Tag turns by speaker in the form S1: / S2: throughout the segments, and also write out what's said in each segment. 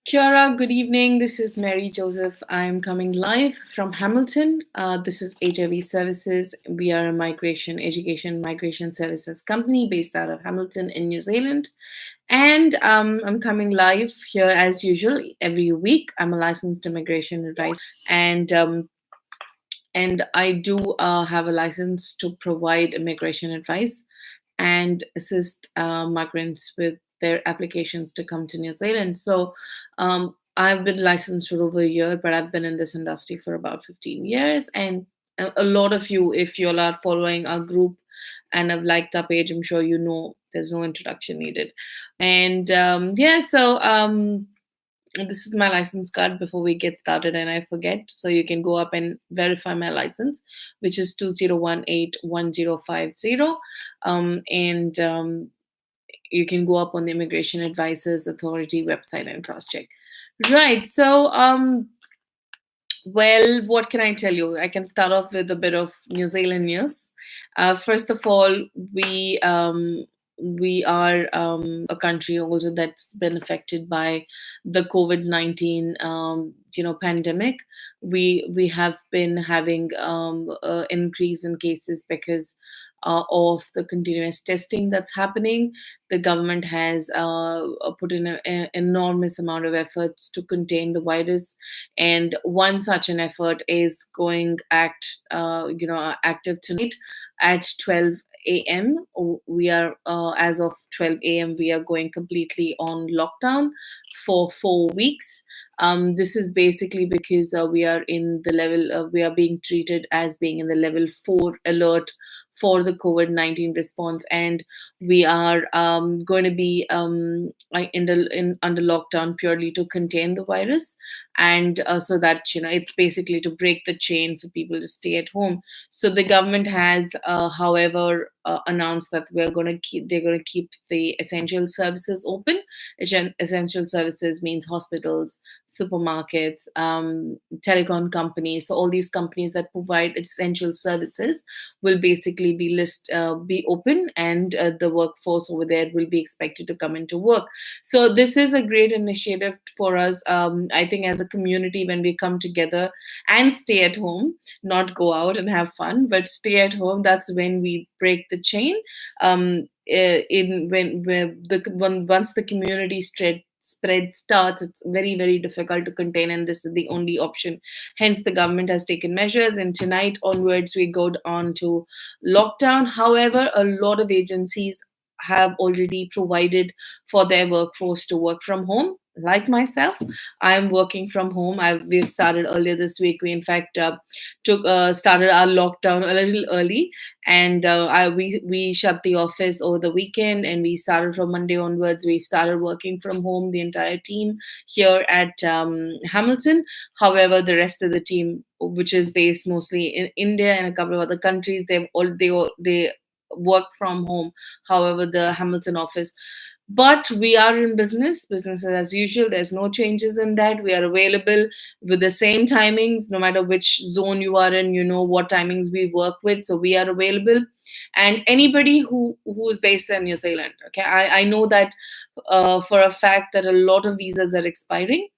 S1: Kiara, good evening. This is Mary Joseph. I'm coming live from Hamilton. This is HIV Services. We are a migration services company based out of Hamilton in New Zealand. And I'm coming live here as usual every week. I'm a licensed immigration advisor, and I do have a license to provide immigration advice and assist migrants with their applications to come to New Zealand. So I've been licensed for over a year, but I've been in this industry for about 15 years. And a lot of you, if you're not following our group and have liked our page, I'm sure you know there's no introduction needed. And this is my license card before we get started and I forget. So you can go up and verify my license, which is 20181050. You can go up on the Immigration Advisors Authority website and cross check. Right. So, well, what can I tell you? I can start off with a bit of New Zealand news. First of all, we are a country also that's been affected by the COVID-19 pandemic. We have been having an increase in cases because of the continuous testing that's happening. The government has put in an enormous amount of efforts to contain the virus, and one such an effort is active tonight at 12 a.m. We are as of 12 a.m. we are going completely on lockdown for 4 weeks. This is basically because we are in the level, we are being treated as being in the level 4 alert for the COVID-19 response, and we are going to be under lockdown purely to contain the virus, and so that it's basically to break the chain for people to stay at home. So the government has, however, announced that they're going to keep the essential services open. Essential services means hospitals, supermarkets, telecom companies. So all these companies that provide essential services will basically be open, and the workforce over there will be expected to come into work. So this is a great initiative for us. I think as a community, when we come together and stay at home, not go out and have fun, but stay at home, that's when we break the chain. Once the community spread starts, it's very, very difficult to contain, and this is the only option. Hence the government has taken measures, and tonight onwards we go on to lockdown. However, a lot of agencies have already provided for their workforce to work from home. Like myself, I'm working from home. We've started earlier this week. We in fact started our lockdown a little early, and we shut the office over the weekend, and we started from Monday onwards. We started working from home, the entire team here at Hamilton. However, the rest of the team, which is based mostly in India and a couple of other countries, they work from home. However, the Hamilton office, but we are in business as usual. There's no changes in that. We are available with the same timings, no matter which zone you are in. You know what timings we work with, so we are available. And anybody who is based in New Zealand, okay, I know that for a fact that a lot of visas are expiring.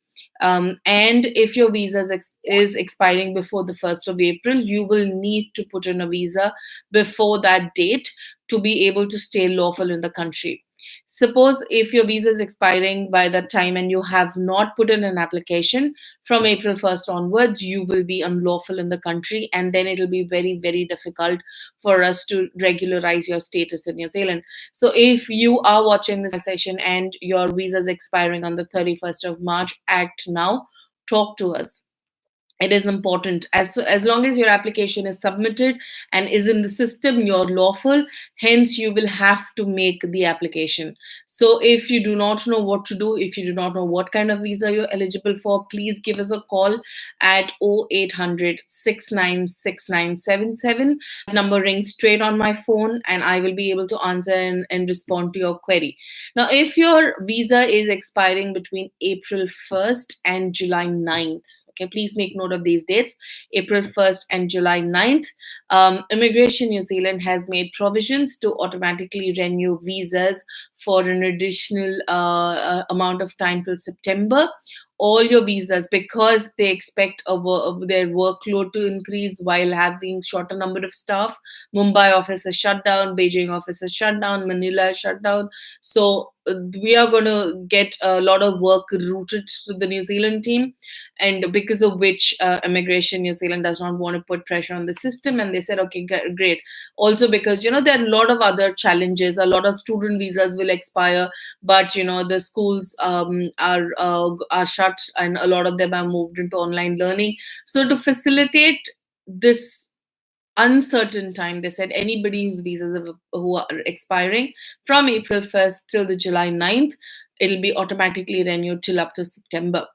S1: And if your visa is expiring before the 1st of April, you will need to put in a visa before that date to be able to stay lawful in the country. Suppose if your visa is expiring by that time and you have not put in an application, from April 1st onwards, you will be unlawful in the country, and then it'll be very, very difficult for us to regularize your status in New Zealand. So if you are watching this session and your visa is expiring on the 31st of March, act now, talk to us. It is important. As long as your application is submitted and is in the system, you're lawful. Hence, you will have to make the application. So if you do not know what to do, if you do not know what kind of visa you're eligible for, please give us a call at 0800 696977. That number rings straight on my phone, and I will be able to answer and respond to your query. Now, if your visa is expiring between April 1st and July 9th, okay, please make note both of these dates, April 1st and July 9th. Immigration New Zealand has made provisions to automatically renew visas for an additional amount of time till September. All your visas, because they expect their workload to increase while having shorter number of staff. Mumbai office is shut down, Beijing office is shut down, Manila is shut down. So we are going to get a lot of work routed to the New Zealand team, and because of which Immigration New Zealand does not want to put pressure on the system, and they said, okay, great. Also because there are a lot of other challenges. A lot of student visas will expire, but the schools are shut, and a lot of them are moved into online learning. So to facilitate this uncertain time, they said anybody whose visas who are expiring from April 1st till the July 9th, it'll be automatically renewed till up to September.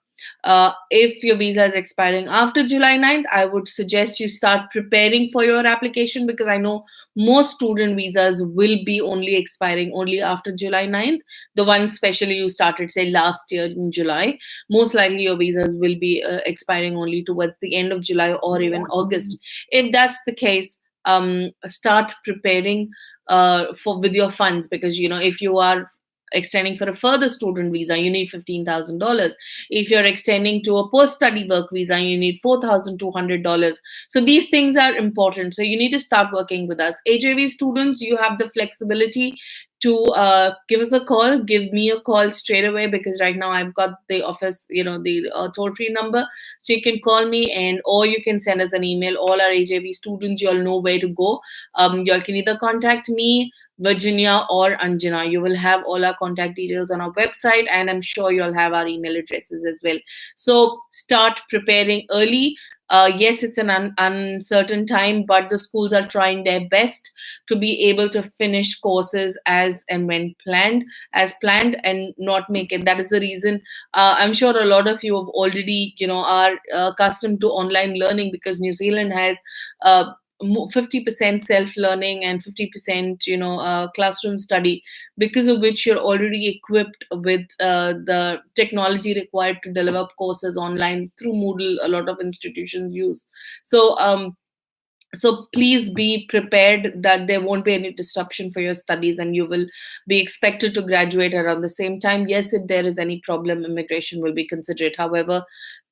S1: If your visa is expiring after July 9th, I would suggest you start preparing for your application, because I know most student visas will be only expiring only after July 9th. The ones especially you started, say, last year in July, most likely your visas will be expiring only towards the end of July or even August. If that's the case, start preparing for with your funds, because if you are extending for a further student visa, you need $15,000. If you're extending to a post-study work visa, you need $4,200. So these things are important. So you need to start working with us. AJV students, you have the flexibility to give us a call, give me a call straight away, because right now I've got the office, the toll-free number. So you can call me, and or you can send us an email. All our AJV students, you all know where to go. You all can either contact me, Virginia, or Anjana. You will have all our contact details on our website, and I'm sure you'll have our email addresses as well. So start preparing early. Yes, it's an uncertain time, but the schools are trying their best to be able to finish courses as and when planned, and not make it. That is the reason. I'm sure a lot of you have already, are accustomed to online learning, because New Zealand has 50% self-learning and 50% classroom study, because of which you're already equipped with the technology required to develop courses online through Moodle. A lot of institutions use. So please be prepared that there won't be any disruption for your studies, and you will be expected to graduate around the same time. Yes, if there is any problem, immigration will be considerate. However,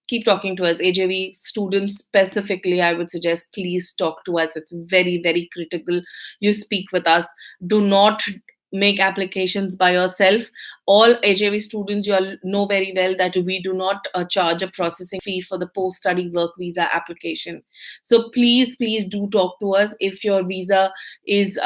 S1: keep talking to us. AJV students specifically, I would suggest, please talk to us. It's very, very critical you speak with us. Do not make applications by yourself. All AJV students, you all know very well that we do not charge a processing fee for the post-study work visa application. So please do talk to us. If your visa is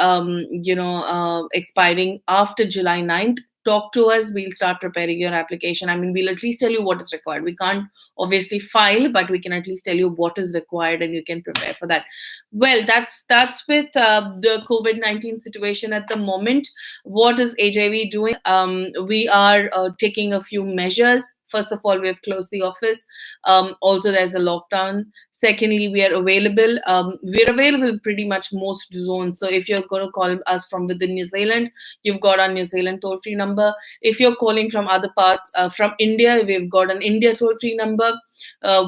S1: expiring after July 9th, talk to us. We'll start preparing your application. I mean, we'll at least tell you what is required. We can't obviously file, but we can at least tell you what is required, and you can prepare for that. Well, that's with the COVID-19 situation at the moment. What is AJV doing? We are taking a few measures. First of all, we have closed the office. Also, there's a lockdown. Secondly, we are available. We're available pretty much most zones. So if you're going to call us from within New Zealand, you've got our New Zealand toll-free number. If you're calling from other parts, from India, we've got an India toll-free number,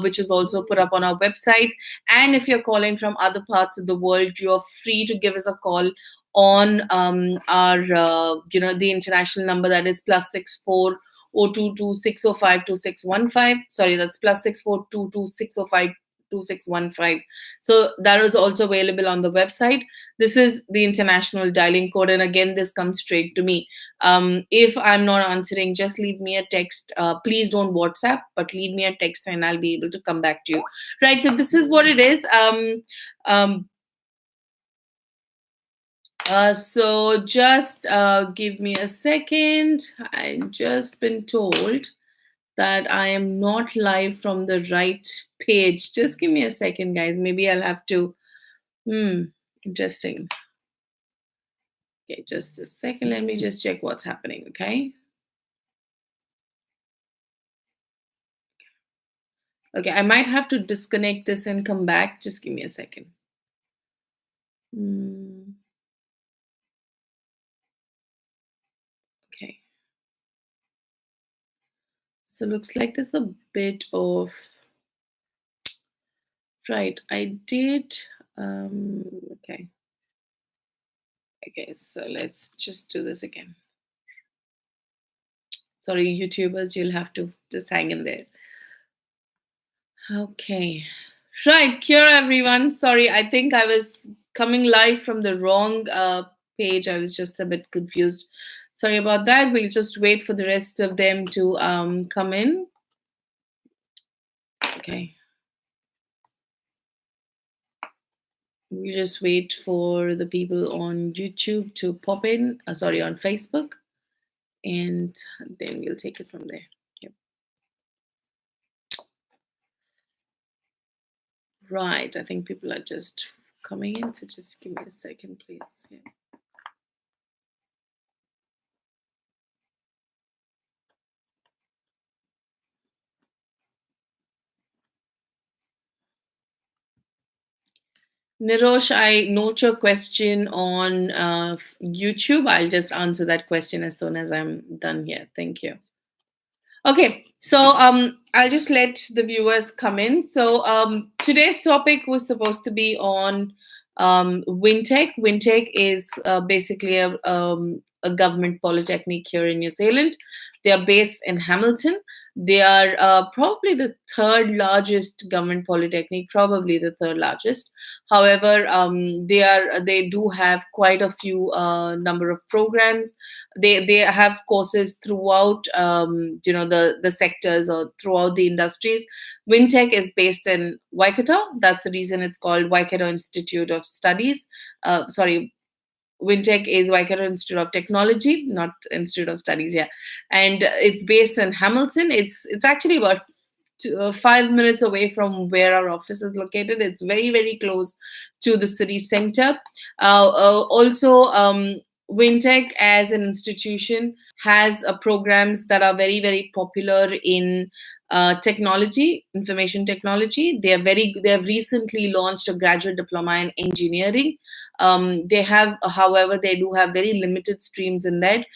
S1: which is also put up on our website. And if you're calling from other parts of the world, you're free to give us a call on our the international number, that is +64 022 605 2615. Sorry, that's +64 22 605 2615. So that is also available on the website. This is the international dialing code, and again, this comes straight to me. If I'm not answering, just leave me a text. Please don't WhatsApp, but leave me a text, and I'll be able to come back to you. Right. So this is what it is. Um, so just give me a second. I've just been told that I am not live from the right page. Just give me a second, guys. Maybe I'll have to. Interesting. Okay, just a second. Let me just check what's happening. Okay. Okay, I might have to disconnect this and come back. Just give me a second. Okay. So looks like there's a bit of Right, I did. Okay. Okay, so let's just do this again. Sorry, YouTubers, you'll have to just hang in there. Okay. Right, here everyone. Sorry, I think I was coming live from the wrong page. I was just a bit confused. Sorry about that. We'll just wait for the rest of them to come in. Okay. We just wait for the people on YouTube to pop in. Sorry, on Facebook, and then we'll take it from there. Yep. Right. I think people are just coming in. So just give me a second, please. Yeah. Nirosh, I note your question on YouTube. I'll just answer that question as soon as I'm done here. Thank you. Okay, so I'll just let the viewers come in. So today's topic was supposed to be on Wintec. Wintec is basically a government polytechnic here in New Zealand. They are based in Hamilton. They are probably the third largest government polytechnic, probably the third largest. However, they do have quite a few number of programs. They have courses throughout the sectors or throughout the industries. Wintec is based in Waikato. That's the reason it's called Waikato Institute of Studies. Sorry, Wintec is Waikato Institute of Technology, not Institute of Studies. Yeah, and it's based in Hamilton. It's actually about 5 minutes away from where our office is located. It's very very close to the city center. Also, Wintec as an institution has programs that are very very popular in technology, information technology. They have recently launched a graduate diploma in engineering. They have, however, they do have very limited streams in that.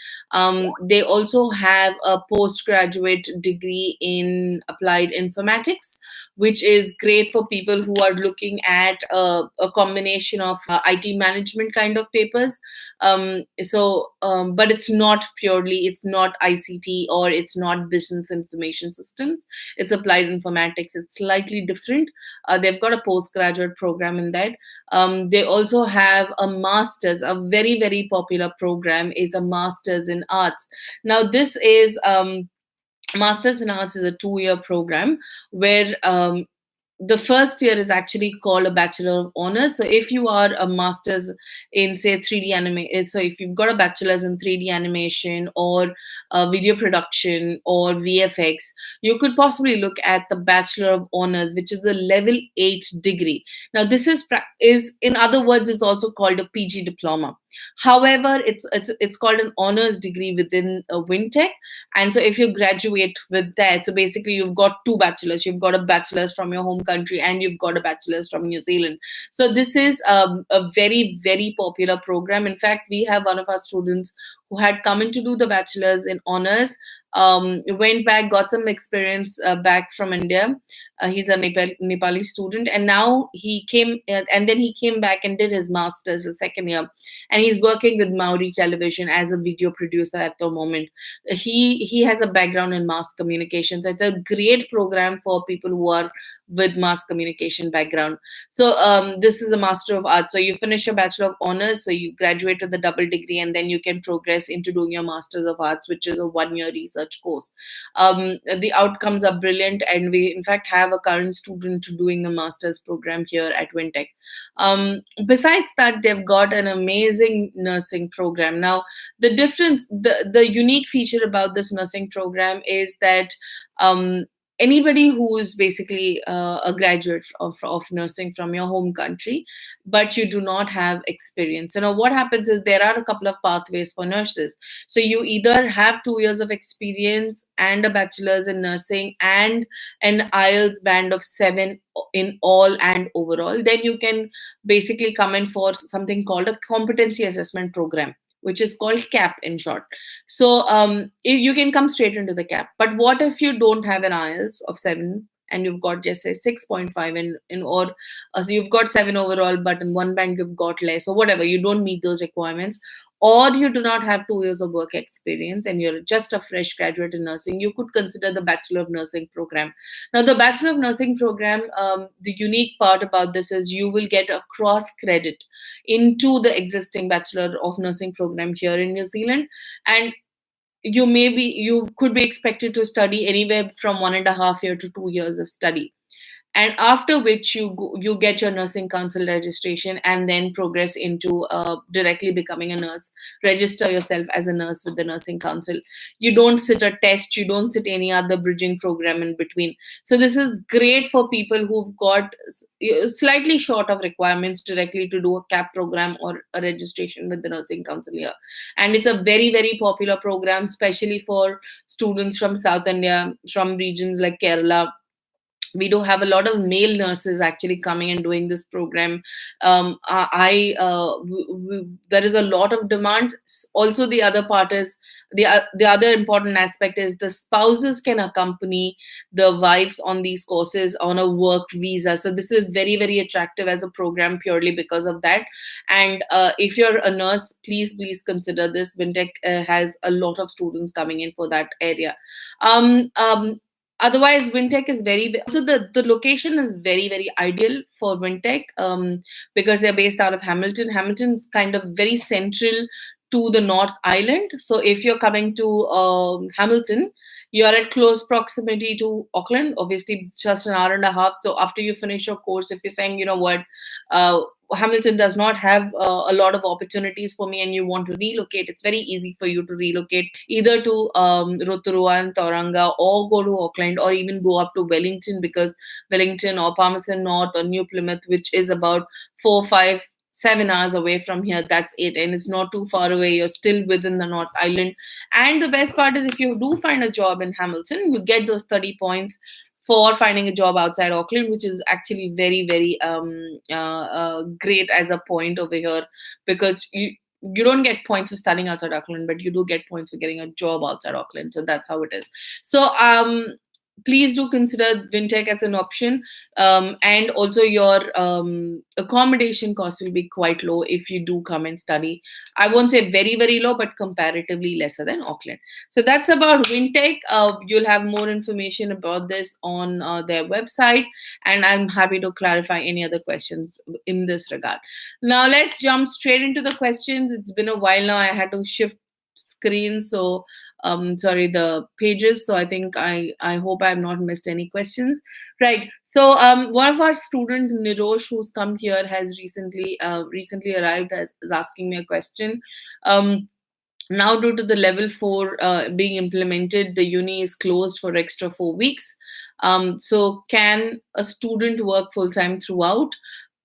S1: They also have a postgraduate degree in applied informatics, which is great for people who are looking at a combination of IT management kind of papers. But it's not ICT or it's not business information systems. It's applied informatics. It's slightly different. They've got a postgraduate program in that. They also have a master's. A very very popular program is a master's in arts. Now this is Masters in Arts is a 2-year program where the first year is actually called a Bachelor of Honors. So if you are a master's in say 3D animation, so if you've got a bachelor's in 3D animation or video production or VFX, you could possibly look at the Bachelor of Honors, which is a level 8 degree. Now this is in other words is also called a PG diploma. However, it's called an honors degree within Wintec. And so if you graduate with that, so basically you've got two bachelors. You've got a bachelor's from your home country and you've got a bachelor's from New Zealand. So this is a very very popular program. In fact, we have one of our students who had come in to do the bachelor's in honors, went back, got some experience back from India. He's a Nepali student, and now he came, and then he came back and did his master's the second year, and he's working with Maori Television as a video producer at the moment. He has a background in mass communications. It's a great program for people who are with mass communication background. So this is a Master of Arts. So you finish your Bachelor of Honors, so you graduate with the double degree, and then you can progress into doing your Masters of Arts, which is a 1-year research course. The outcomes are brilliant, and we in fact have a current student doing the master's program here at Wintec. Besides that, they've got an amazing nursing program. Now, the unique feature about this nursing program is that anybody who is basically a graduate of nursing from your home country, but you do not have experience. What happens is there are a couple of pathways for nurses. So you either have 2 years of experience and a bachelor's in nursing and an IELTS band of 7 in all and overall. Then you can basically come in for something called a competency assessment program, which is called CAP in short. So if you can come straight into the CAP. But what if you don't have an IELTS of 7 and you've got just say 6.5 in or so you've got 7 overall, but in one bank you've got less or whatever, you don't meet those requirements, or you do not have 2 years of work experience and you're just a fresh graduate in nursing, you could consider the Bachelor of Nursing program. Now, the Bachelor of Nursing program, the unique part about this is you will get a cross credit into the existing Bachelor of Nursing program here in New Zealand. And you could be expected to study anywhere from 1.5 year to 2 years of study, and after which you get your nursing council registration and then progress into directly becoming a nurse. Register yourself as a nurse with the nursing council. You don't sit a test, you don't sit any other bridging program in between. So this is great for people who've got slightly short of requirements directly to do a cap program or a registration with the nursing council here. And it's a very very popular program, especially for students from South India, from regions like Kerala. We do have a lot of male nurses actually coming and doing this program. There is a lot of demand. Also, the other part is the other important aspect is the spouses can accompany the wives on these courses on a work visa. So this is very very attractive as a program purely because of that. And if you're a nurse, please consider this. Wintec has a lot of students coming in for that area. um, um, Otherwise, Wintec is also the location is very very ideal for Wintec, because they're based out of Hamilton. Hamilton's kind of very central to the North Island. So if you're coming to Hamilton, you're at close proximity to Auckland. Obviously, it's just an hour and a half. So after you finish your course, if you're saying, you know what, Hamilton does not have a lot of opportunities for me, and you want to relocate, it's very easy for you to relocate either to Rotorua and Tauranga, or go to Auckland, or even go up to Wellington, because Wellington or Palmerston North or New Plymouth, which is about 4, 5, 7 hours away from here, that's it, and it's not too far away. You're still within the North Island. And the best part is, if you do find a job in Hamilton, you get those 30 points for finding a job outside Auckland, which is actually very, very great as a point over here, because you don't get points for studying outside Auckland, but you do get points for getting a job outside Auckland. So that's how it is. So please do consider Wintec as an option. And also your accommodation cost will be quite low if you do come and study. I won't say very, very low, but comparatively lesser than Auckland. So that's about Wintec. You'll have more information about this on their website, and I'm happy to clarify any other questions in this regard. Now let's jump straight into the questions. It's been a while now. I had to shift screens, so sorry, the pages. So I think I hope I have not missed any questions. Right. So one of our students, Nirosh, who's come here, has recently arrived, is asking me a question. Now, due to the level 4 being implemented, the uni is closed for extra 4 weeks. So can a student work full time throughout?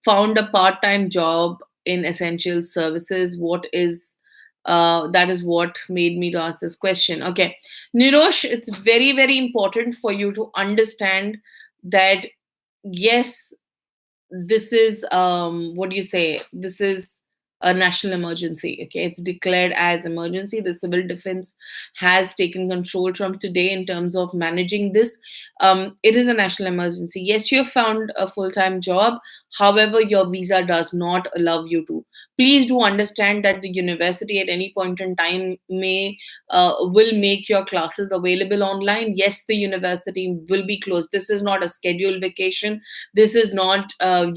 S1: Found a part time job in essential services. What is that is what made me to ask this question. Okay, Nirosh, it's very, very important for you to understand that, yes, this is what do you say? This is a national emergency. Okay, it's declared as emergency. The civil defense has taken control from today in terms of managing this. It is a national emergency. Yes, you have found a full-time job. However, your visa does not allow you to. Please do understand that the university at any point in time will make your classes available online. Yes, the university will be closed. This is not a scheduled vacation. This is not a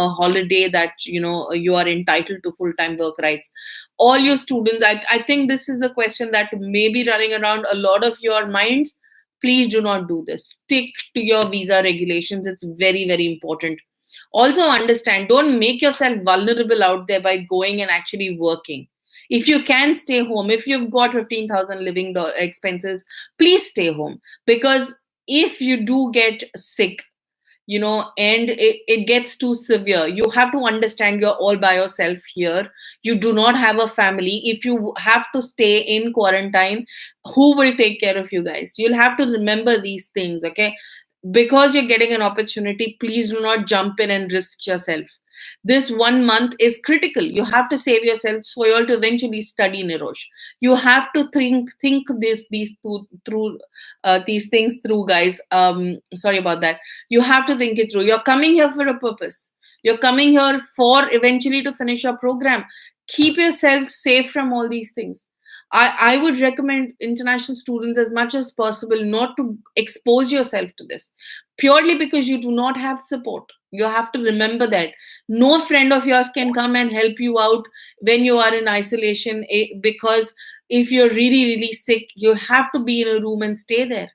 S1: holiday that you are entitled to full-time work rights. All your students, I think this is the question that may be running around a lot of your minds. Please do not do this. Stick to your visa regulations. It's very, very important. Also understand, don't make yourself vulnerable out there by going and actually working. If you can stay home, if you've got 15,000 living expenses, please stay home. Because if you do get sick, and it gets too severe, you have to understand you're all by yourself here. You do not have a family. If you have to stay in quarantine, who will take care of you guys? You'll have to remember these things, okay? because you're getting an opportunity, please do not jump in and risk yourself. This 1 month is critical. You have to save yourself for you all to eventually study, Nirosh. You have to think these things through, guys. Sorry about that. You have to think it through. You're coming here for a purpose. You're coming here for eventually to finish your program. Keep yourself safe from all these things. I would recommend international students as much as possible not to expose yourself to this, purely because you do not have support. You have to remember that no friend of yours can come and help you out when you are in isolation, because if you're really, really sick, you have to be in a room and stay there.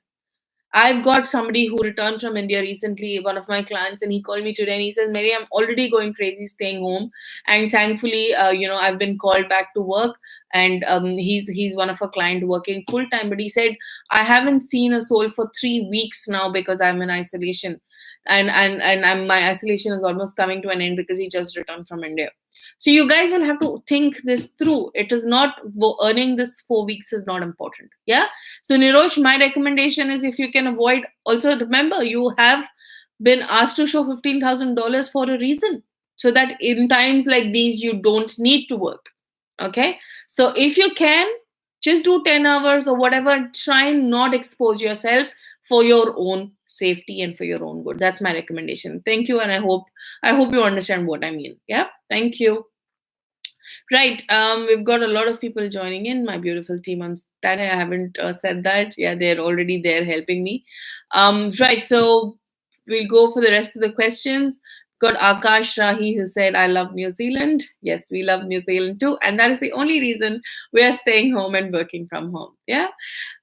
S1: I've got somebody who returned from India recently, one of my clients, and he called me today and he says, Mary, I'm already going crazy staying home. And thankfully, I've been called back to work. And he's one of a client working full time. But he said, I haven't seen a soul for 3 weeks now because I'm in isolation. And my isolation is almost coming to an end because he just returned from India. So you guys will have to think this through. It is not earning this 4 weeks is not important. Yeah. So Nirosh, my recommendation is, if you can avoid, also remember you have been asked to show $15,000 for a reason, so that in times like these you don't need to work. Okay. So if you can, just do 10 hours or whatever. Try and not expose yourself, for your own safety and for your own good. That's my recommendation. Thank you, and I hope you understand what I mean. Yeah. Thank you. Right. We've got a lot of people joining in. My beautiful team on Saturday. I haven't said that. Yeah, they're already there helping me. Right. So we'll go for the rest of the questions. Got Akash Rahi, who said, I love New Zealand. Yes, we love New Zealand too. And that is the only reason we are staying home and working from home. Yeah.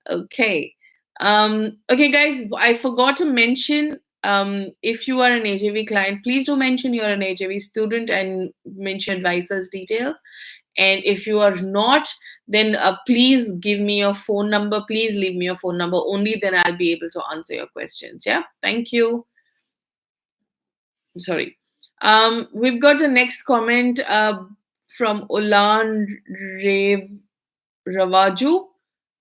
S1: Okay. Okay, guys, I forgot to mention, if you are an AJV client, please do mention you're an AJV student and mention advisor's details. And if you are not, then please give me your phone number. Please leave me your phone number. Only then I'll be able to answer your questions. Yeah. Thank you. Sorry. We've got the next comment from Ulan Ravaju.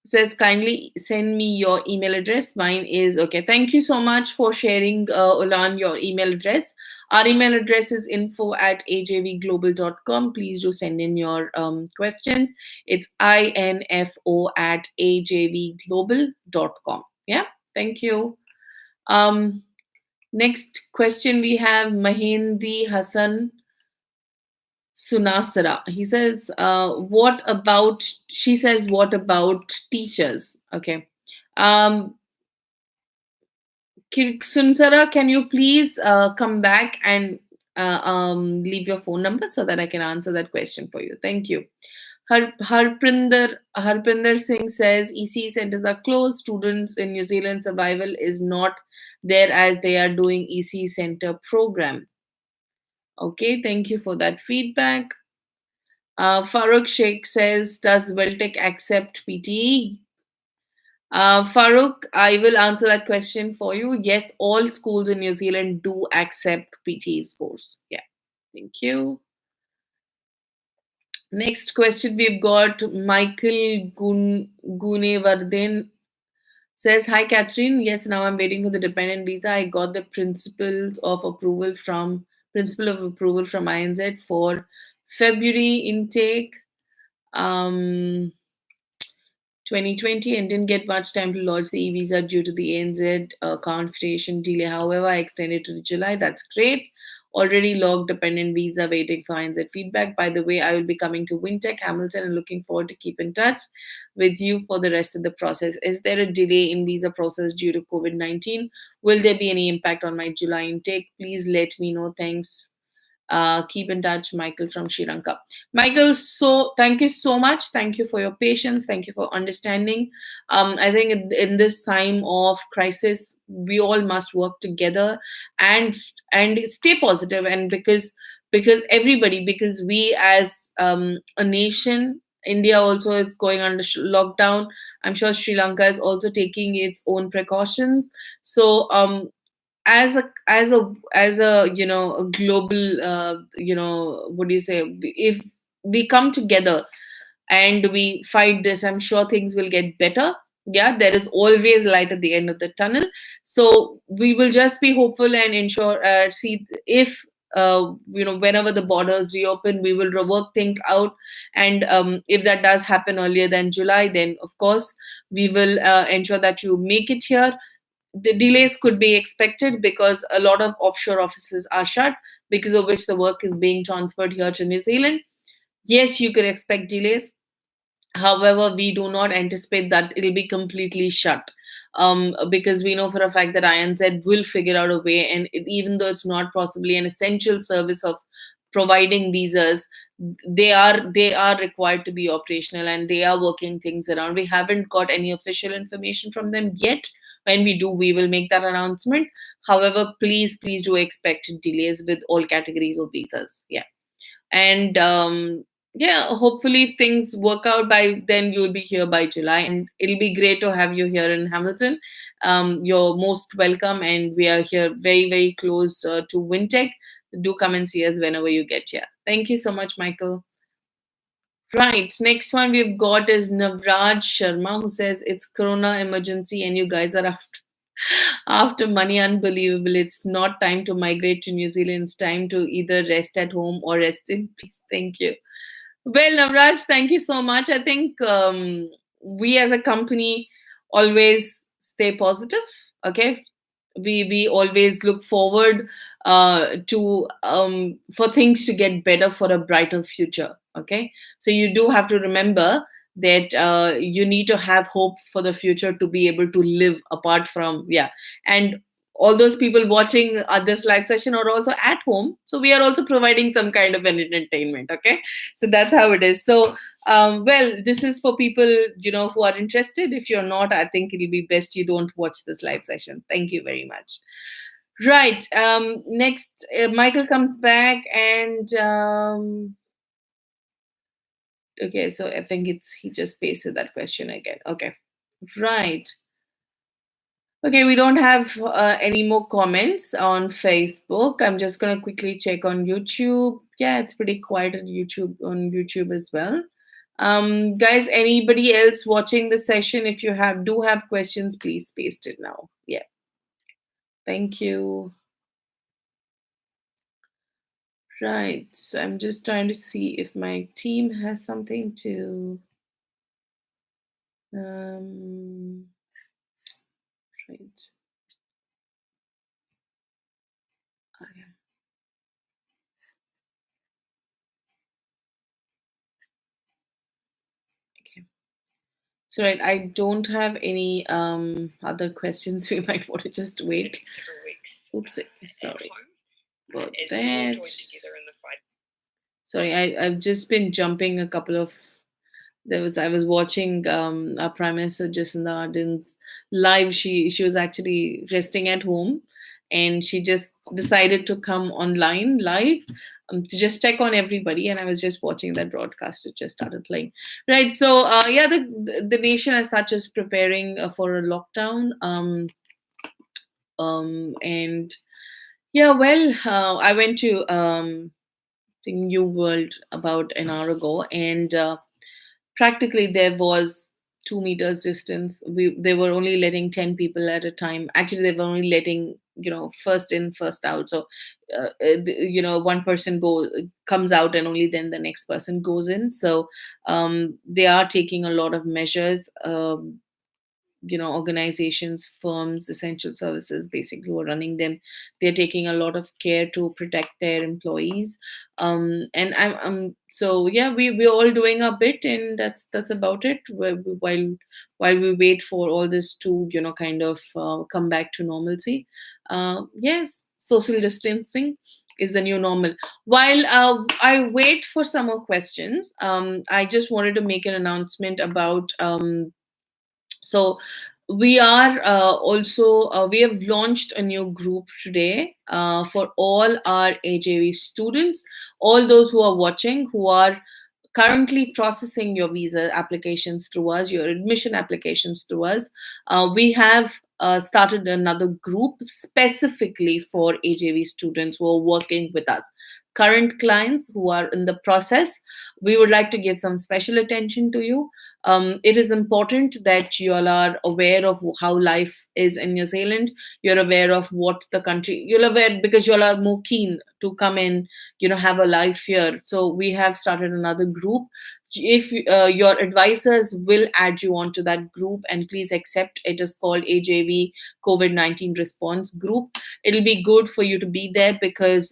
S1: Says, kindly send me your email address. Mine is okay. Thank you so much for sharing, Ulan, your email address. Our email address is info@ajvglobal.com. Please do send in your questions. It's info@ajvglobal.com. Yeah. Thank you. Next question we have Mahendi Hassan Sunasara. He says, she says, what about teachers? Okay. Sunsara, can you please come back and leave your phone number so that I can answer that question for you? Thank you. Harpinder Singh says, EC centers are closed. Students in New Zealand survival is not there as they are doing EC center program. Okay, thank you for that feedback. Farooq Sheikh says, does Wintec accept PTE? Farooq, I will answer that question for you. Yes, all schools in New Zealand do accept PTE scores. Yeah, thank you. Next question we've got Michael Gunevardin says, hi Catherine. Yes, now I'm waiting for the dependent visa. I got the principle of approval from INZ for February intake 2020, and didn't get much time to lodge the e-visa due to the ANZ confirmation delay. However, I extended to July. That's great. Already logged dependent visa, waiting for INZ feedback. By the way, I will be coming to Wintec, Hamilton, and looking forward to keep in touch with you for the rest of the process. Is there a delay in visa process due to COVID-19? Will there be any impact on my July intake? Please let me know. Thanks. Keep in touch, Michael from Sri Lanka. Michael, so thank you so much. Thank you for your patience. Thank you for understanding. I think in this time of crisis, we all must work together and stay positive. And because everybody, because we as a nation, India also is going under lockdown. I'm sure Sri Lanka is also taking its own precautions. So as a a global what do you say, if we come together and we fight this, I'm sure things will get better. Yeah, there is always light at the end of the tunnel. So we will just be hopeful and ensure, see if whenever the borders reopen, we will rework things out. And if that does happen earlier than July, then of course we will ensure that you make it here. The delays could be expected because a lot of offshore offices are shut, because of which the work is being transferred here to New Zealand. Yes, you could expect delays. However, we do not anticipate that it'll be completely shut, because we know for a fact that INZ will figure out a way. And even though it's not possibly an essential service of providing visas, they are required to be operational, and they are working things around. We haven't got any official information from them yet. When we do, we will make that announcement. However, please do expect delays with all categories of visas. Yeah. And yeah, hopefully if things work out by then, you'll be here by July, and it'll be great to have you here in Hamilton. You're most welcome, and we are here very close to Wintec. Do come and see us whenever you get here. Thank you so much, Michael. Right, next one we've got is Navraj Sharma, who says it's Corona emergency and you guys are after money. Unbelievable. It's not time to migrate to New Zealand. It's time to either rest at home or rest in peace. Thank you. Well, Navraj, thank you so much. I think we as a company always stay positive. Okay, we always look forward to for things to get better, for a brighter future. Okay, so you do have to remember that you need to have hope for the future to be able to live apart from, yeah. And all those people watching this live session are also at home, so we are also providing some kind of an entertainment. Okay, so that's how it is. So well, this is for people who are interested. If you're not, I think it'll be best you don't watch this live session. Thank you very much. Right, next, Michael comes back, and okay, so I think it's he just pasted that question again. Okay, right. Okay, we don't have any more comments on Facebook. I'm just gonna quickly check on YouTube. Yeah, it's pretty quiet on YouTube as well. Guys, anybody else watching the session, if you have questions, please paste it now. Yeah, thank you. Right, so I'm just trying to see if my team has something to. Um, right. I- Okay. So right, I don't have any other questions. We might want to just wait. Oops, sorry about that. Sorry, I've just been jumping a couple of. I was watching our Prime Minister Jacinda Ardern's live. She was actually resting at home, and she just decided to come online live to just check on everybody. And I was just watching that broadcast. It just started playing. Right. So yeah, the nation as such is preparing for a lockdown. And yeah, well, I went to the New World about an hour ago, and practically there was 2 meters distance. They were only letting 10 people at a time. Actually, they were only letting first in first out. So one person comes out, and only then the next person goes in. So they are taking a lot of measures. Organizations, firms, essential services, basically, who are running them, they're taking a lot of care to protect their employees. And I'm so yeah, we're all doing our bit, and that's about it. While we wait for all this to kind of come back to normalcy. Yes, social distancing is the new normal. While I wait for some more questions, I just wanted to make an announcement about so we have launched a new group today for all our AJV students, all those who are watching, who are currently processing your visa applications through us, your admission applications through us. We have started another group specifically for AJV students who are working with us. current clients who are in the process, we would like to give some special attention to you. It is important that you all are aware of how life is in New Zealand. You're aware of what the country, you're aware because you all are more keen to come in, have a life here. So we have started another group. If your advisors will add you onto that group, and please accept, it is called AJV COVID-19 response group. It'll be good for you to be there because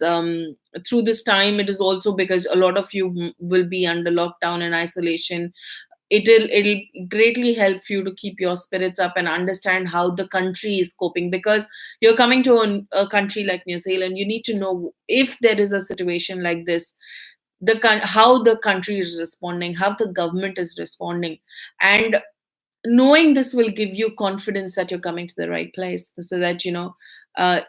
S1: through this time, it is also because a lot of you will be under lockdown and isolation. It'll greatly help you to keep your spirits up and understand how the country is coping, because you're coming to a country like New Zealand. You need to know if there is a situation like this, how the country is responding, how the government is responding. And knowing this will give you confidence that you're coming to the right place, so that uh,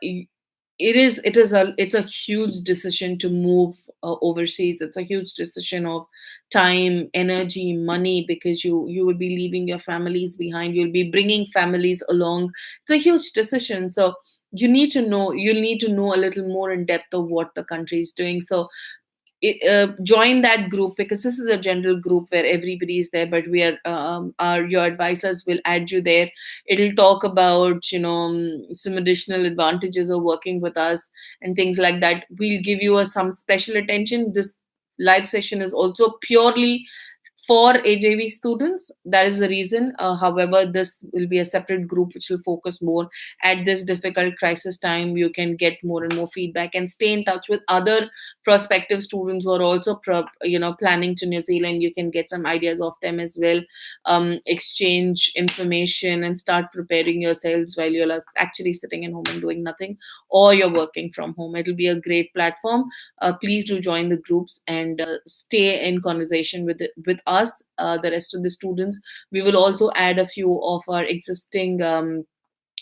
S1: it's a huge decision to move overseas. It's a huge decision of time, energy, money, because you will be leaving your families behind, you'll be bringing families along. It's a huge decision. So you'll need to know a little more in depth of what the country is doing. So join that group, because this is a general group where everybody is there, but we are your advisors will add you there. It'll talk about some additional advantages of working with us and things like that. We'll give you some special attention. This live session is also purely for AJV students. That is the reason. However, this will be a separate group which will focus more at this difficult crisis time. You can get more and more feedback and stay in touch with other prospective students who are also planning to New Zealand. You can get some ideas of them as well. Exchange information and start preparing yourselves while you're actually sitting at home and doing nothing, or you're working from home. It'll be a great platform. Please do join the groups and stay in conversation with us, the rest of the students. We will also add a few of our existing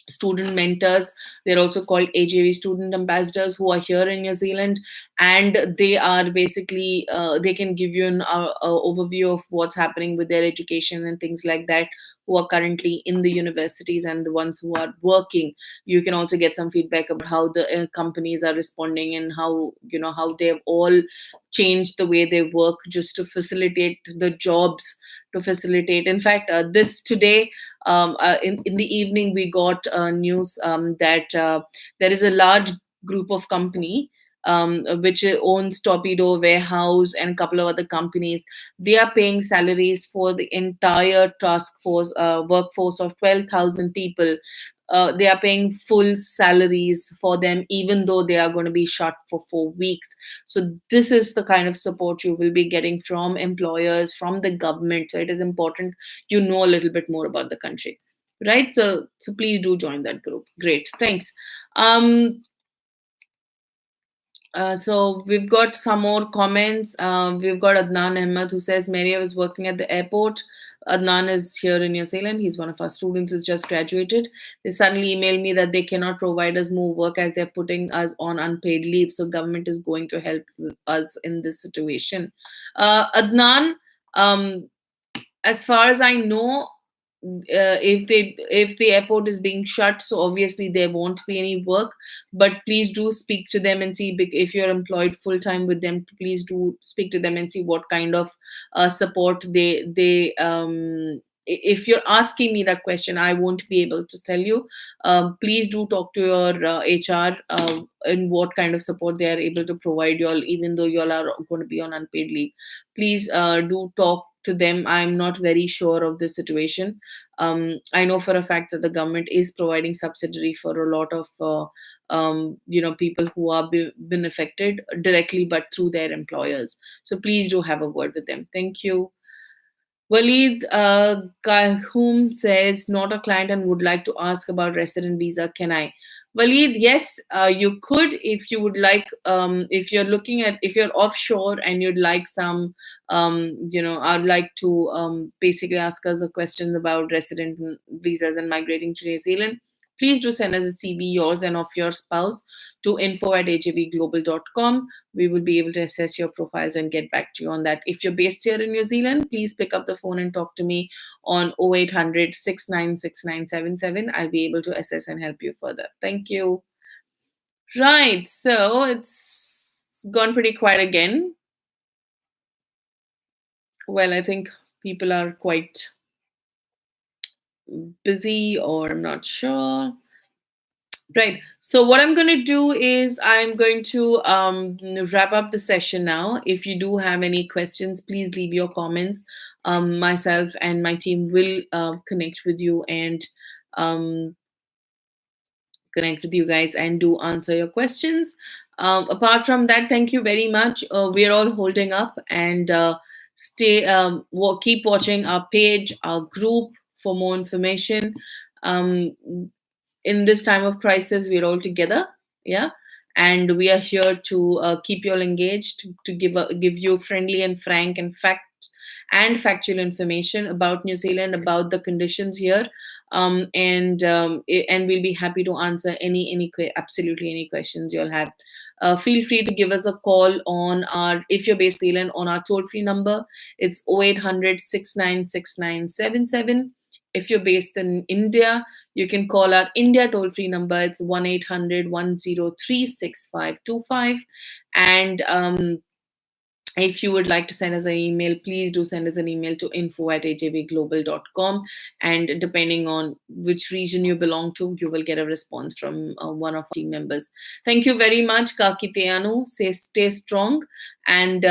S1: student mentors. They're also called AJV student ambassadors, who are here in New Zealand, and they are basically they can give you an overview of what's happening with their education and things like that, who are currently in the universities and the ones who are working. You can also get some feedback about how the companies are responding, and how they've all changed the way they work just to facilitate the jobs, to facilitate. In fact, this today, in the evening, we got news that there is a large group of company which owns Torpedo Warehouse and a couple of other companies. They are paying salaries for the entire task force, workforce of 12,000 people. They are paying full salaries for them, even though they are going to be shut for 4 weeks. So this is the kind of support you will be getting from employers, from the government. So it is important you know a little bit more about the country, right? So please do join that group. Great, thanks. So we've got some more comments. We've got Adnan Ahmed, who says, Mary, I was working at the airport. Adnan is here in New Zealand. He's one of our students who's just graduated. They suddenly emailed me that they cannot provide us more work as they're putting us on unpaid leave. So government is going to help us in this situation. Adnan, um, as far as I know, if the airport is being shut, so obviously there won't be any work. But please do speak to them and see, if you're employed full time with them, please do speak to them and see what kind of support they if you're asking me that question, I won't be able to tell you. Please do talk to your HR and what kind of support they are able to provide you all, even though you all are going to be on unpaid leave. Please do talk to them. I'm not very sure of the situation. I know for a fact that the government is providing subsidy for a lot of people who are been affected directly, but through their employers. So please do have a word with them. Thank you. Walid Kahum says, not a client and would like to ask about resident visa. Can I? Walid, yes, you could, if you would like. If you're offshore and you'd like some, I'd like to basically ask us a question about resident visas and migrating to New Zealand. Please do send us a CV, yours and of your spouse, to info@ajvglobal.com. We will be able to assess your profiles and get back to you on that. If you're based here in New Zealand, please pick up the phone and talk to me on 0800 696977. I'll be able to assess and help you further. Thank you. Right, so it's gone pretty quiet again. Well, I think people are quite busy, or I'm not sure. Right. So what I'm going to do is I'm going to wrap up the session now. If you do have any questions, please leave your comments. Myself and my team will connect with you and um, connect with you guys and do answer your questions. Apart from that, thank you very much. We're all holding up, and keep watching our page, our group for more information. Um, in this time of crisis, we're all together, yeah, and we are here to keep you all engaged, to give you friendly and frank and factual information about New Zealand, about the conditions here, and we'll be happy to answer absolutely any questions you'll have. Feel free to give us a call on our, if you're based in Zealand, on our toll free number. It's 0800 696977. If you're based in India, you can call our India toll free number. It's 1-800-103-6525. And if you would like to send us an email, please do send us an email to info@ajvglobal.com. And depending on which region you belong to, you will get a response from one of our team members. Thank you very much, Kakiteanu. Stay strong and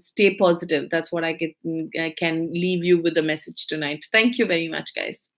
S1: stay positive. That's what I can leave you with the message tonight. Thank you very much, guys.